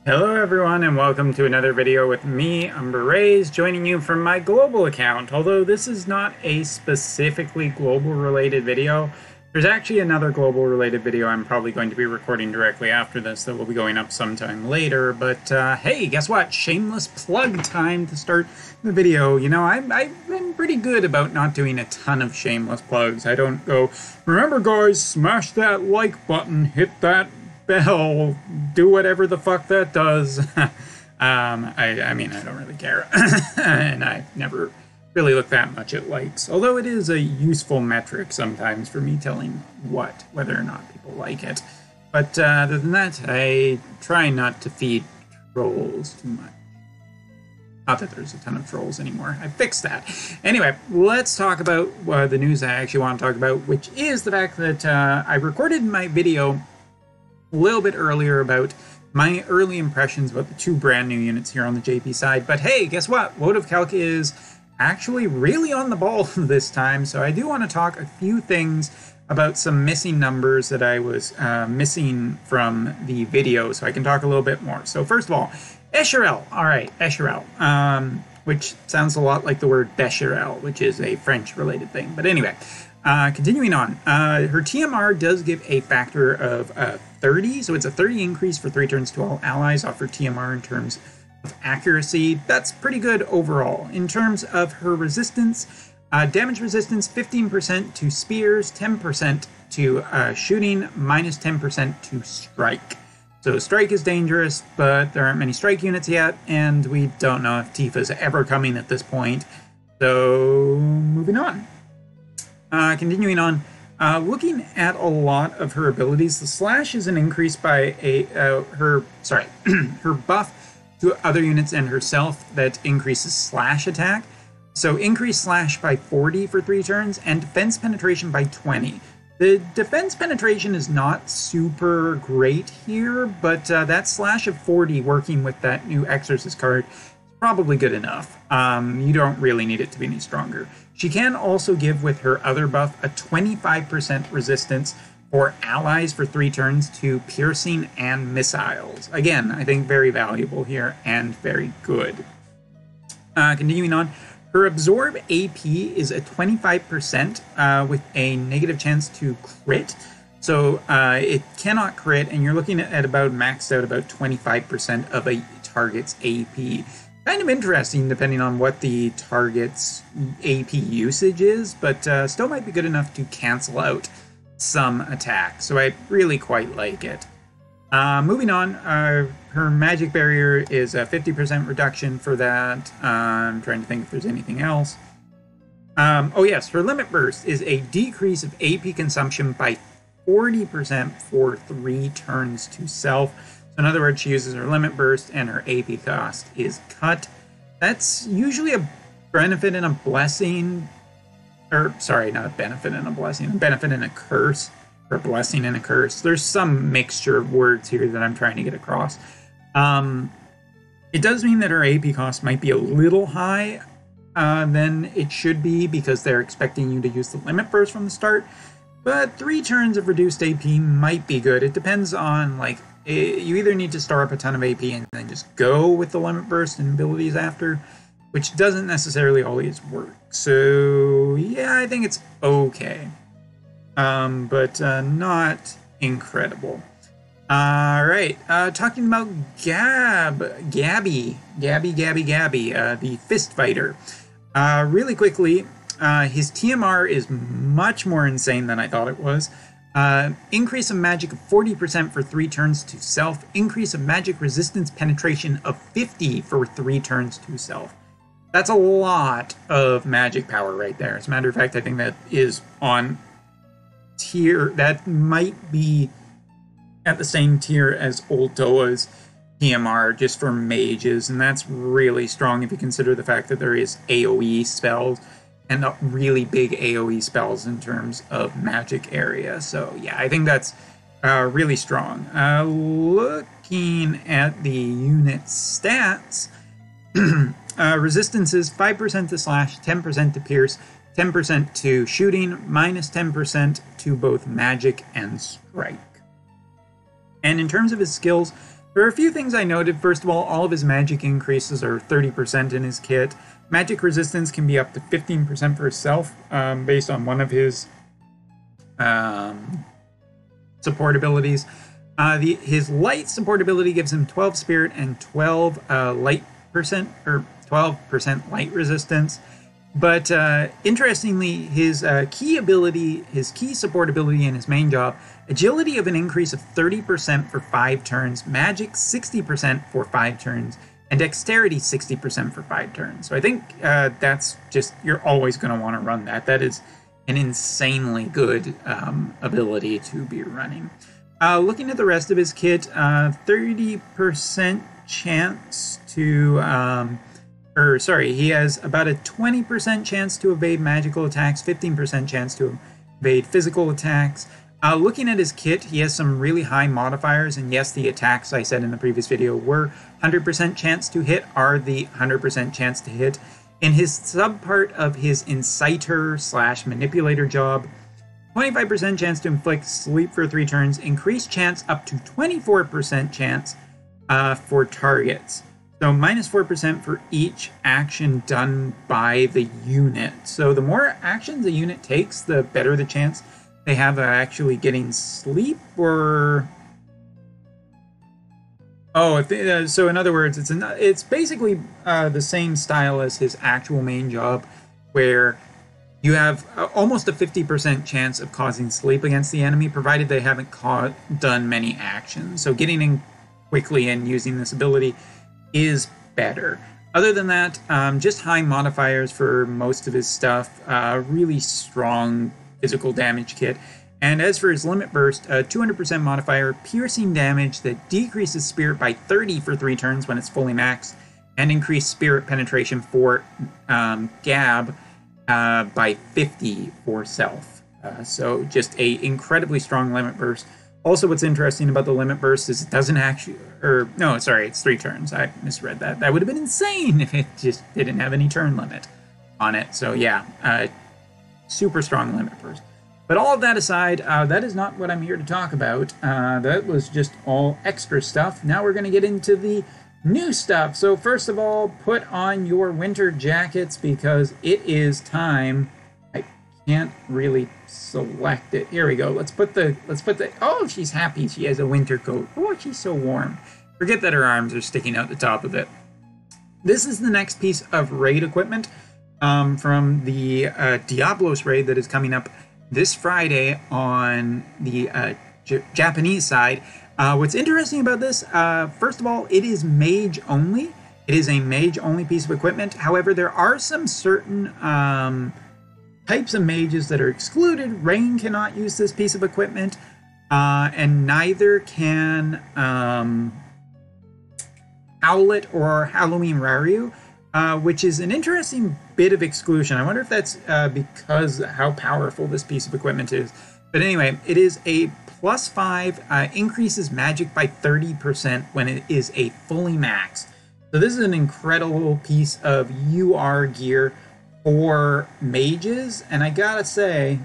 Hello everyone and welcome to another video with me, Umber joining you from my global account. Although this is not a specifically global related video, there's actually another global related video I'm probably going to be recording directly after this that will be going up sometime later. But hey, guess what? Shameless plug time to start the video. You know, I've been pretty good about not doing a ton of shameless plugs. I don't go, remember guys, smash that like button, hit that bell, do whatever the fuck that does. I mean, I don't really care. And I never really look that much at likes, although it is a useful metric sometimes for me telling whether or not people like it. But other than that, I try not to feed trolls too much. Not that there's a ton of trolls anymore. I fixed that. Anyway, let's talk about the news I actually want to talk about, which is the fact that I recorded my video a little bit earlier about my early impressions about the two brand new units here on the JP side. But hey, guess what? Wotv Calc is actually really on the ball this time. So I do want to talk a few things about some missing numbers that I was missing from the video, so I can talk a little bit more. So first of all, Esherell. All right, Esherell, which sounds a lot like the word Becherel, which is a French-related thing. But anyway, continuing on, her TMR does give a factor of 30, so it's a 30 increase for 3 turns to all allies off her TMR in terms of accuracy. That's pretty good overall. In terms of her resistance, damage resistance 15% to spears, 10% to shooting, minus 10% to strike. So strike is dangerous, but there aren't many strike units yet, and we don't know if Tifa's ever coming at this point. So moving on. Continuing on, looking at a lot of her abilities, the slash is an increase by her buff to other units and herself that increases slash attack. So increase slash by 40 for 3 turns and defense penetration by 20. The defense penetration is not super great here, but that slash of 40 working with that new Exorcist card is probably good enough. You don't really need it to be any stronger. She can also give, with her other buff, a 25% resistance for allies for 3 turns to piercing and missiles. Again, I think very valuable here and very good. Continuing on, her absorb AP is a 25% with a negative chance to crit. So it cannot crit, and you're looking at about maxed out about 25% of a target's AP. Kind of interesting depending on what the target's AP usage is, but still might be good enough to cancel out some attacks. So I really quite like it. Moving on, her magic barrier is a 50% reduction for that. I'm trying to think if there's anything else. Oh yes, her limit burst is a decrease of AP consumption by 40% for 3 turns to self. So in other words, she uses her limit burst and her AP cost is cut. That's usually a benefit and a blessing. Or, sorry, not a benefit and a blessing. A benefit and a curse. Or a blessing and a curse. There's some mixture of words here that I'm trying to get across. It does mean that her AP cost might be a little high than it should be because they're expecting you to use the limit burst from the start. But 3 turns of reduced AP might be good. It depends on, like, you either need to store up a ton of AP and then just go with the limit burst and abilities after, which doesn't necessarily always work. So yeah, I think it's okay, but not incredible. All right, talking about Gabby, the fist fighter. Really quickly, his TMR is much more insane than I thought it was. Increase of magic of 40% for 3 turns to self. Increase of magic resistance penetration of 50 for 3 turns to self. That's a lot of magic power right there. As a matter of fact, I think that is on tier. That might be at the same tier as Old Doa's TMR just for mages, and that's really strong if you consider the fact that there is AoE spells and not really big AoE spells in terms of magic area. So yeah, I think that's really strong. Looking at the unit stats, resistance is 5% to slash, 10% to pierce, 10% to shooting, minus 10% to both magic and strike. And in terms of his skills, There are a few things I noted. First of all of his magic increases are 30% in his kit. Magic resistance can be up to 15% for himself, based on one of his support abilities. His light support ability gives him 12 spirit and 12 light percent, or 12% light resistance. But interestingly, his key ability, his key support ability in his main job, agility of an increase of 30% for 5 turns, magic 60% for 5 turns, and dexterity 60% for 5 turns. So I think that's just, you're always going to want to run that. That is an insanely good ability to be running. Looking at the rest of his kit, 30% chance to... he has about a 20% chance to evade magical attacks, 15% chance to evade physical attacks. Looking at his kit, he has some really high modifiers, and yes, the attacks I said in the previous video were 100% chance to hit are the 100% chance to hit. In his subpart of his Inciter / Manipulator job, 25% chance to inflict sleep for 3 turns, increased chance up to 24% chance for targets. So minus 4% for each action done by the unit. So the more actions a unit takes, the better the chance they have of actually getting sleep, or... Oh, so in other words, it's basically the same style as his actual main job, where you have almost a 50% chance of causing sleep against the enemy, provided they haven't done many actions. So getting in quickly and using this ability is better. Other than that, just high modifiers for most of his stuff, really strong physical damage kit. And as for his limit burst, 200% modifier, piercing damage that decreases spirit by 30 for 3 turns when it's fully maxed, and increased spirit penetration for Gab by 50 for self. So just a incredibly strong limit burst. Also, what's interesting about the limit burst is it doesn't actually... it's 3 turns. I misread that. That would have been insane if it just didn't have any turn limit on it. So yeah, super strong limit burst. But all of that aside, that is not what I'm here to talk about. That was just all extra stuff. Now we're going to get into the new stuff. So first of all, put on your winter jackets because it is time. I can't really select it. Here we go. Let's put the oh, she's happy she has a winter coat. Oh, she's so warm. Forget that her arms are sticking out the top of it. This is the next piece of raid equipment from the Diablos raid that is coming up this Friday on the Japanese side. What's interesting about this, first of all, it is mage only. It is a mage only piece of equipment. However, there are some certain types of mages that are excluded. Rain cannot use this piece of equipment, and neither can Owlet or Halloween Raryu, which is an interesting bit of exclusion. I wonder if that's because how powerful this piece of equipment is. But anyway, it is a +5, increases magic by 30% when it is a fully maxed. So this is an incredible piece of UR gear for mages, and I gotta say,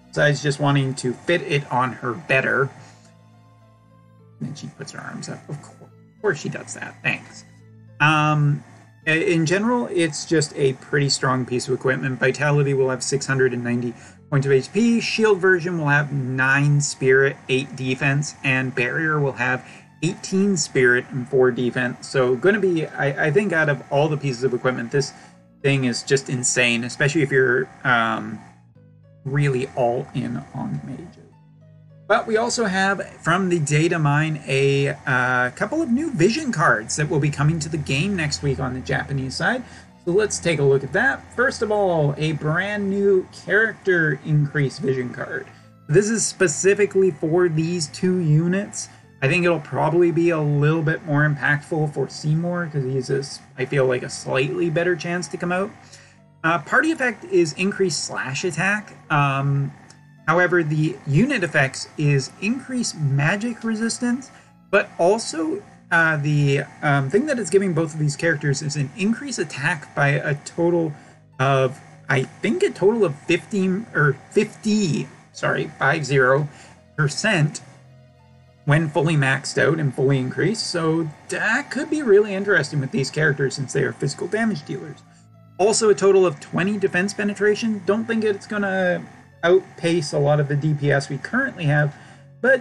besides just wanting to fit it on her better, and then she puts her arms up. Of course she does that. Thanks. In general, it's just a pretty strong piece of equipment. Vitality will have 690 points of HP. Shield version will have 9 spirit, 8 defense, and barrier will have 18 spirit and 4 defense. So going to be, I think out of all the pieces of equipment, this thing is just insane, especially if you're really all in on mages. But we also have, from the Datamined, a couple of new vision cards that will be coming to the game next week on the Japanese side. So let's take a look at that. First of all, a brand new character increase vision card. This is specifically for these 2 units. I think it'll probably be a little bit more impactful for Seymour because he's, I feel like, a slightly better chance to come out. Party effect is increased slash attack. However, the unit effects is increased magic resistance, but also the thing that it's giving both of these characters is an increased attack by a total of, I think, a total of 50%. when fully maxed out and fully increased, so that could be really interesting with these characters since they are physical damage dealers. Also a total of 20 defense penetration. Don't think it's going to outpace a lot of the DPS we currently have, but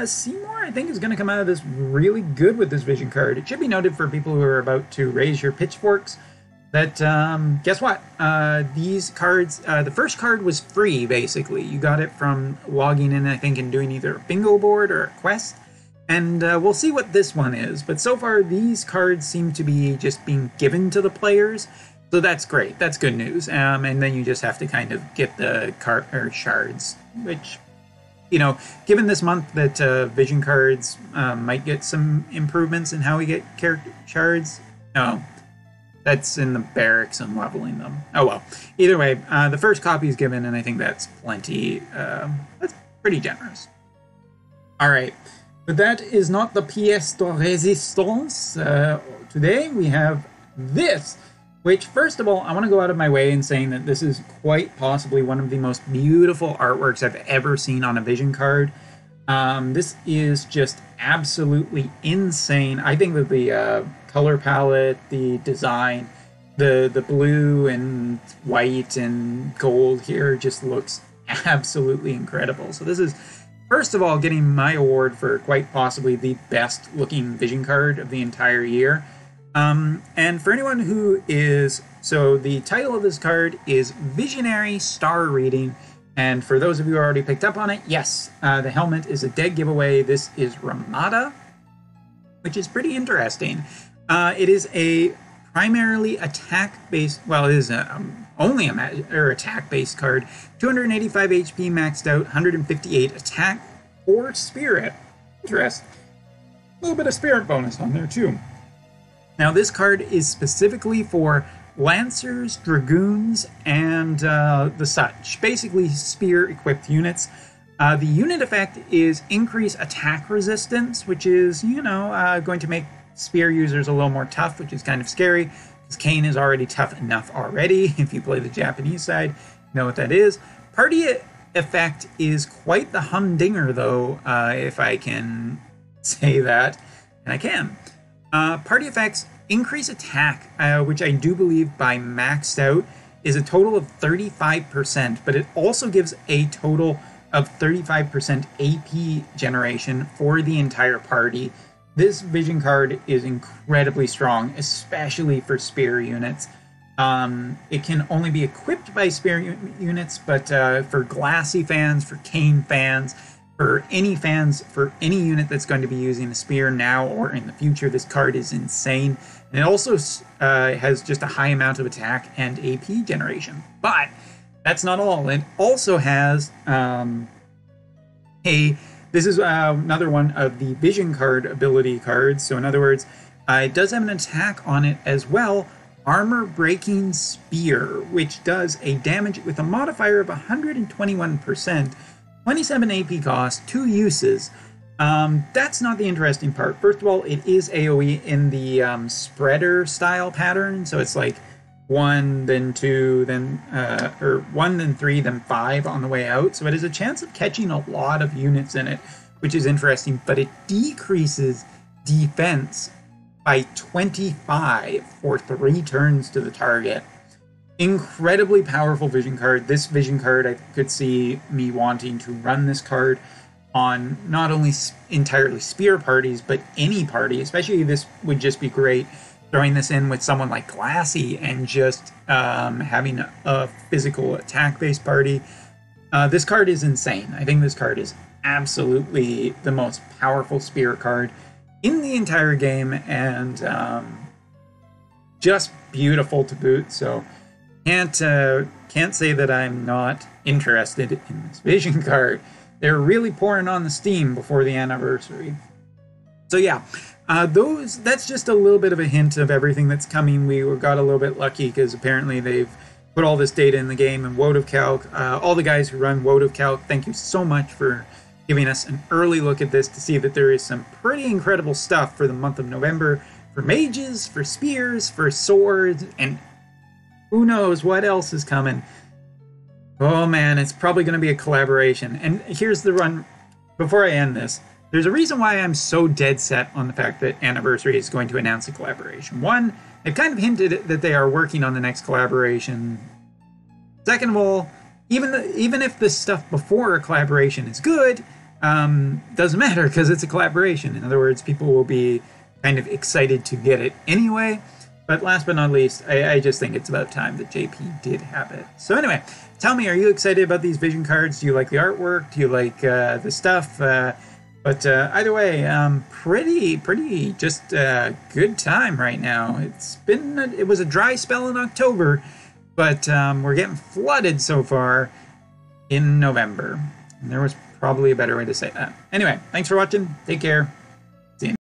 Seymour, I think, is going to come out of this really good with this vision card. It should be noted for people who are about to raise your pitchforks that, guess what? These cards, the first card was free, basically. You got it from logging in, I think, and doing either a bingo board or a quest. And we'll see what this one is. But so far, these cards seem to be just being given to the players. So that's great. That's good news. And then you just have to kind of get the shards, which, you know, given this month that vision cards might get some improvements in how we get character shards. No, that's in the barracks and leveling them. Oh well. Either way, the first copy is given, and I think that's plenty. That's pretty generous. All right. But that is not the pièce de résistance. Today we have this, which, first of all, I want to go out of my way in saying that this is quite possibly one of the most beautiful artworks I've ever seen on a vision card. This is just absolutely insane. I think that the color palette, the design, the blue and white and gold here just looks absolutely incredible. So this is, first of all, getting my award for quite possibly the best looking vision card of the entire year. And for anyone who is, so the title of this card is Visionary Star Reading. And for those of you who already picked up on it, yes, the helmet is a dead giveaway. This is Ramada, which is pretty interesting. It is a primarily attack-based, well, it is only a attack-based card. 285 HP maxed out, 158 attack or spirit. Interesting. A little bit of spirit bonus on there too. Now this card is specifically for Lancers, Dragoons, and the such. Basically spear-equipped units. The unit effect is increase attack resistance, which is, you know, going to make spear users a little more tough, which is kind of scary, because Kane is already tough enough already. If you play the Japanese side, you know what that is. Party effect is quite the humdinger, though, if I can say that, and I can. Party effects increase attack, which I do believe by maxed out is a total of 35%, but it also gives a total of 35% AP generation for the entire party. This vision card is incredibly strong, especially for spear units. It can only be equipped by spear units, but for Glassy fans, for Kane fans, for any unit that's going to be using a spear now or in the future, this card is insane. And it also has just a high amount of attack and AP generation. But that's not all. It also has this is another one of the vision card ability cards. So in other words, it does have an attack on it as well. Armor Breaking Spear, which does a damage with a modifier of 121%. 27 AP cost, 2 uses. That's not the interesting part. First of all, it is AoE in the spreader style pattern, so it's like 1, then 2, then or 1, then 3, then 5 on the way out. So it has a chance of catching a lot of units in it, which is interesting. But it decreases defense by 25 for 3 turns to the target. Incredibly powerful vision card. This vision card, I could see me wanting to run this card on not only entirely spear parties, but any party. Especially this would just be great throwing this in with someone like Glassy and just having a physical attack-based party. This card is insane. I think this card is absolutely the most powerful spear card in the entire game, and just beautiful to boot. So can't say that I'm not interested in this vision card. They're really pouring on the steam before the anniversary. So yeah, that's just a little bit of a hint of everything that's coming. We got a little bit lucky because apparently they've put all this data in the game in Wotv Calc. All the guys who run Wotv Calc, thank you so much for giving us an early look at this to see that there is some pretty incredible stuff for the month of November for mages, for spears, for swords, and who knows what else is coming. Oh man, it's probably going to be a collaboration. And here's the run. Before I end this, there's a reason why I'm so dead set on the fact that Anniversary is going to announce a collaboration. One, they've kind of hinted that they are working on the next collaboration. Second of all, even if the stuff before a collaboration is good, doesn't matter because it's a collaboration. In other words, people will be kind of excited to get it anyway. But last but not least, I just think it's about time that JP did have it. So anyway, tell me, are you excited about these vision cards? Do you like the artwork? Do you like the stuff? But either way, pretty just good time right now. It was a dry spell in October, but we're getting flooded so far in November. And there was probably a better way to say that. Anyway, thanks for watching. Take care.